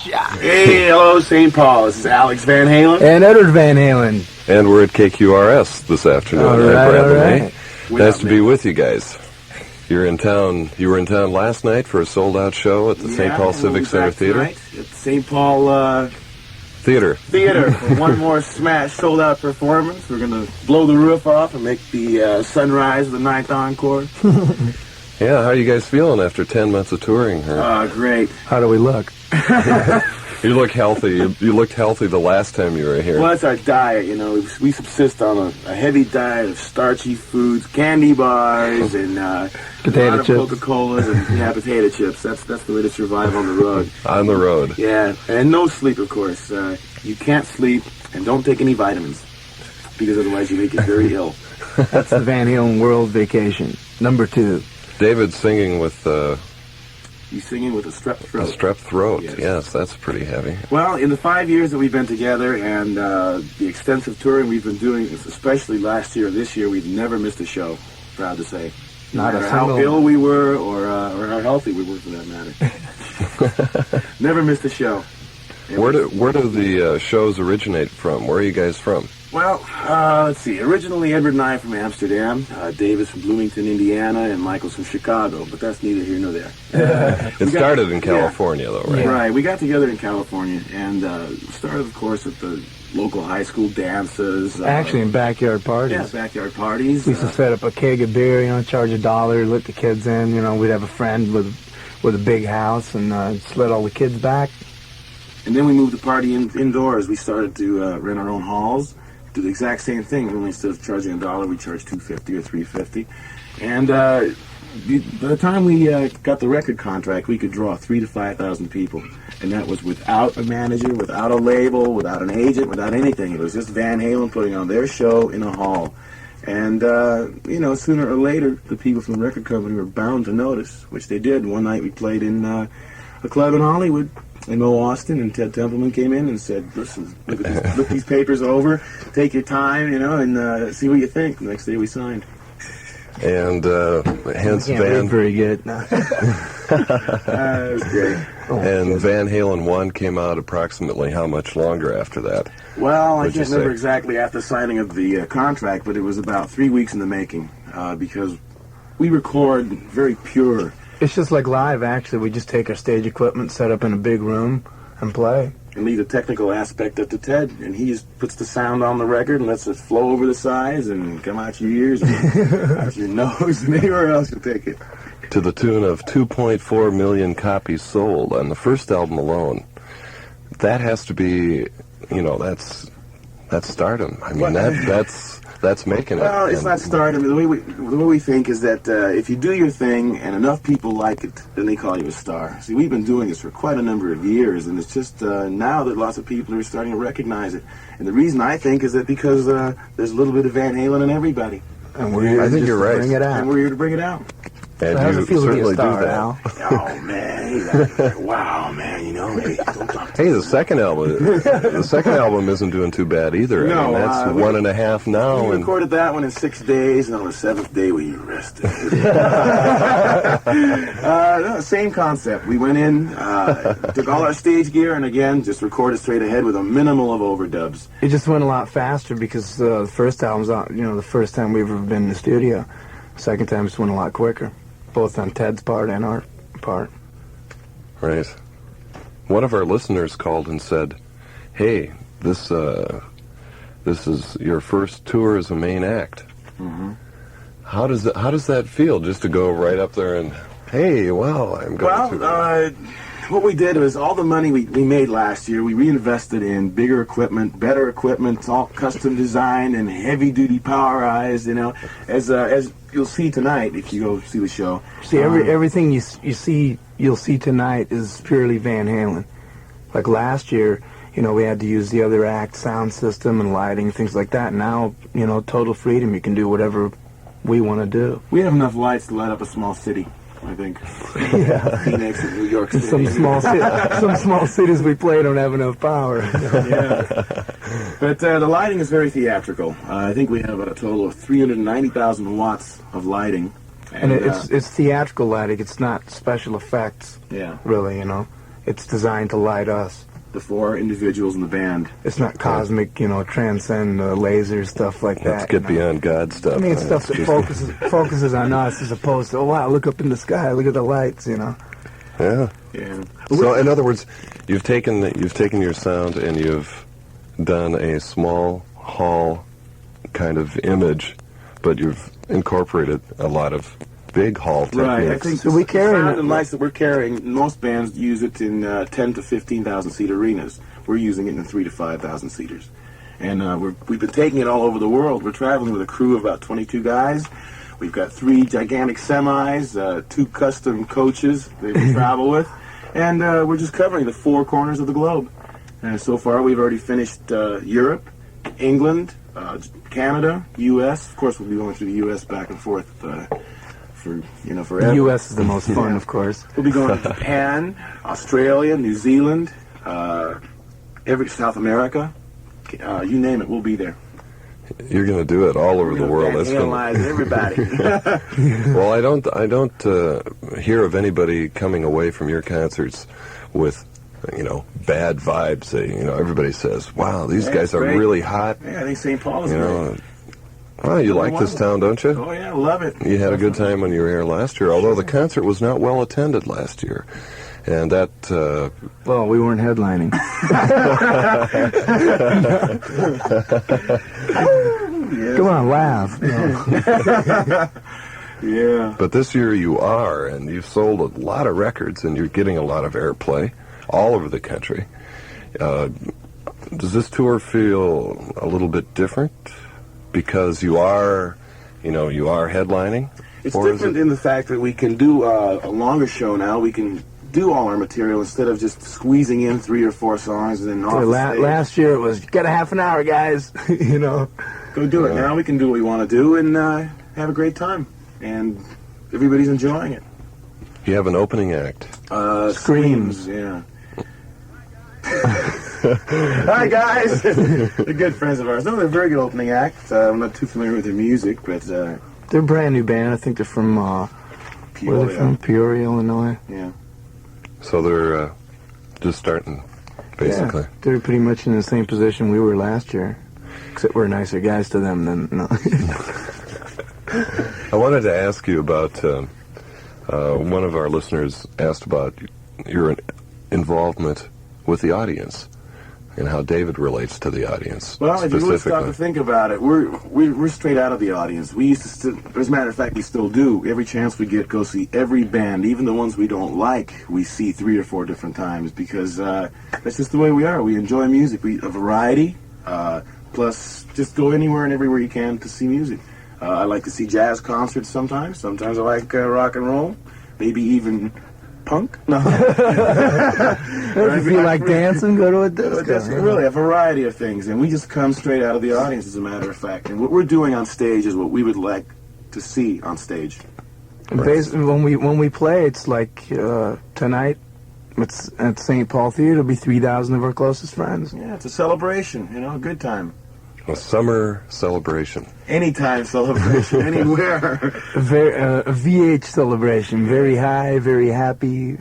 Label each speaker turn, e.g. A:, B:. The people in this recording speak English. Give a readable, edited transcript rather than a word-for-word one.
A: Hey, hello, St. Paul. This is Alex Van Halen.
B: And Edward Van Halen.
C: And we're at KQRS this afternoon.
B: All right.
C: Nice to be with you guys. You're in town. You were in town last night for a sold-out show at the St. Paul Civic Center Theater.
A: At the St. Paul
C: Theater
A: for one more smash sold-out performance. We're going to blow the roof off and make the sunrise of the ninth encore.
C: Yeah, how are you guys feeling after 10 months of touring?
A: Great.
B: How do we look?
C: You look healthy. You looked healthy the last time you were here.
A: Well, that's our diet, you know. We subsist on a heavy diet of starchy foods, candy bars, and
B: potato chips,
A: Coca-Colas, and potato chips. That's the way to survive on the road.
C: On the road.
A: Yeah, and no sleep, of course. You can't sleep, and don't take any vitamins, because otherwise you may get very ill.
B: That's the Van Halen World Vacation, number 2.
C: David's singing with...
A: He's singing with a strep throat.
C: A strep throat, yes, that's pretty heavy.
A: Well, in the 5 years that we've been together and the extensive touring we've been doing, especially last year and this year, we've never missed a show, proud to say. No matter how ill we were or how healthy we were, for that matter. Never missed a show.
C: Where do the shows originate from? Where are you guys from?
A: Well, let's see. Originally, Edward and I from Amsterdam, David's from Bloomington, Indiana, and Michael's from Chicago, but that's neither here nor there.
C: It started in California, though, right?
A: Yeah. Right. We got together in California and started, of course, at the local high school dances.
B: Actually, in backyard parties.
A: Yeah, backyard parties.
B: We used to set up a keg of beer, charge $1, let the kids in. We'd have a friend with a big house and just let all the kids back.
A: And then we moved the party indoors. We started to rent our own halls. Do the exact same thing. Only instead of charging $1, we charge $2.50 or $3.50. And by the time we got the record contract, we could draw 3,000 to 5,000 people, and that was without a manager, without a label, without an agent, without anything. It was just Van Halen putting on their show in a hall. And sooner or later, the people from the record company were bound to notice, which they did. One night we played in a club in Hollywood. And Mo Austin and Ted Templeman came in and said, "Listen, look these papers over, take your time, and see what you think." The next day we signed.
C: And hence Van...
B: very good.
A: It was great.
C: And Van Halen 1 came out approximately how much longer after that?
A: Well, I can't remember exactly after signing of the contract, but it was about 3 weeks in the making, because we record very pure.
B: It's just like live, actually. We just take our stage equipment, set up in a big room, and play. And
A: leave the technical aspect up to Ted, and he just puts the sound on the record and lets it flow over the sides and come out your ears and out your nose and anywhere else you take it.
C: To the tune of 2.4 million copies sold on the first album alone. That has to be, that's stardom. I mean, that's making it.
A: Well, it's not stardom. The way we think is that if you do your thing and enough people like it, then they call you a star. See, we've been doing this for quite a number of years, and it's just now that lots of people are starting to recognize it. And the reason I think is that because there's a little bit of Van Halen in everybody.
B: And we're here to bring it out.
A: And we're here to bring it out.
C: And
B: so
C: you certainly do that.
B: Al?
A: Oh man, wow, man, hey, don't talk to
C: Hey, the second album isn't doing too bad either.
A: No,
C: I mean, that's 1.5 now.
A: We recorded that one in 6 days, and on the 7th day we rested. No, same concept. We went in, took all our stage gear, and again, just recorded straight ahead with a minimal of overdubs.
B: It just went a lot faster because the first album's out, the first time we've ever been in the studio. Second time just went a lot quicker, both on Ted's part and our part.
C: Right. One of our listeners called and said, "Hey, this is your first tour as a main act.
A: Mm-hmm.
C: How does that feel, just to go right up there and, hey, well, I'm going to..."
A: What we did was all the money we made last year, we reinvested in bigger equipment, better equipment, all custom designed and heavy-duty powerized, as you'll see tonight if you go see the show.
B: See, everything you'll see tonight is purely Van Halen. Like last year, we had to use the other act sound system and lighting, things like that. Now, total freedom. You can do whatever we want to do.
A: We have enough lights to light up a small city, I think.
B: Yeah.
A: Phoenix and New York City.
B: Some small cities we play don't have enough power.
A: Yeah. But the lighting is very theatrical. I think we have a total of 390,000 watts of lighting.
B: And it's theatrical lighting. It's not special effects.
A: Yeah.
B: Really, it's designed to light us.
A: The 4 individuals in the band.
B: It's not cosmic, transcend laser stuff like that.
C: Let's get beyond God stuff.
B: I mean, it's stuff that focuses on us as opposed to, oh wow, look up in the sky, look at the lights,
C: Yeah.
A: Yeah.
C: So, in other words, you've taken your sound and you've done a small hall kind of image, but you've incorporated a lot of big hall techniques.
A: Right, I think
B: So we carry
A: the sound
B: it-
A: and lights that we're carrying, most bands use it in 10 to 15,000 seat arenas. We're using it in 3 to 5,000 seaters. And we've been taking it all over the world. We're traveling with a crew of about 22 guys. We've got 3 gigantic semis, 2 custom coaches that we travel with. And we're just covering the 4 corners of the globe. And so far we've already finished Europe, England, Canada, U.S. Of course, we'll be going through the U.S. back and forth for forever.
B: The U.S. is the most fun, of course.
A: We'll be going to Japan, Australia, New Zealand, South America. You name it, we'll be there.
C: You're going to do it all over
A: We're
C: the world.
A: gonna analyze everybody.
C: Well, I don't hear of anybody coming away from your concerts with bad vibes. Everybody says, "Wow, these
A: Yeah,
C: guys are
A: great.
C: really hot."
A: Yeah, I think St. Paul is
C: You
A: great.
C: know, well, you like this town, don't you?
A: Oh yeah, love it.
C: You had a good time when you were here last year, although the concert was not well attended last year. And that,
B: Well, we weren't headlining. Come on, laugh.
A: Yeah.
C: but this year you are, and you've sold a lot of records, and you're getting a lot of airplay all over the country. Does this tour feel a little bit different because you are headlining?
A: It's
C: Or is
A: different
C: it-
A: in the fact that we can do a longer show now. We can do all our material instead of just squeezing in 3 or 4 songs and then off the stage.
B: Last year it was, got a half an hour, guys.
A: Go do it. Now we can do what we want to do and have a great time. And everybody's enjoying it.
C: You have an opening act.
B: Screams.
A: Yeah. Hi, guys. They're good friends of ours. No, they're a very good opening act. I'm not too familiar with their music, but
B: They're a brand new band. I think they're from, where are they from? Peoria, Illinois.
A: Yeah.
C: So they're just starting, basically.
B: Yeah, they're pretty much in the same position we were last year, except we're nicer guys to them than no.
C: I wanted to ask you about, one of our listeners asked about your involvement with the audience and how David relates to the audience.
A: Well, if you really stop
C: specifically.
A: to think about it, we're straight out of the audience. We used to, as a matter of fact, we still do. Every chance we get, go see every band, even the ones we don't like. We see 3 or 4 different times because that's just the way we are. We enjoy music. A variety, plus just go anywhere and everywhere you can to see music. I like to see jazz concerts sometimes. Sometimes I like rock and roll, maybe even punk. No.
B: If you like dancing, go to a disco.
A: That's really a variety of things, and we just come straight out of the audience, as a matter of fact. And what we're doing on stage is what we would like to see on stage.
B: And basically, when we play, it's like tonight. It's at St. Paul Theater. It'll be 3,000 of our closest friends.
A: Yeah, it's a celebration, a good time.
C: A summer celebration.
A: Anytime celebration, anywhere.
B: A VH celebration. Very high, very happy.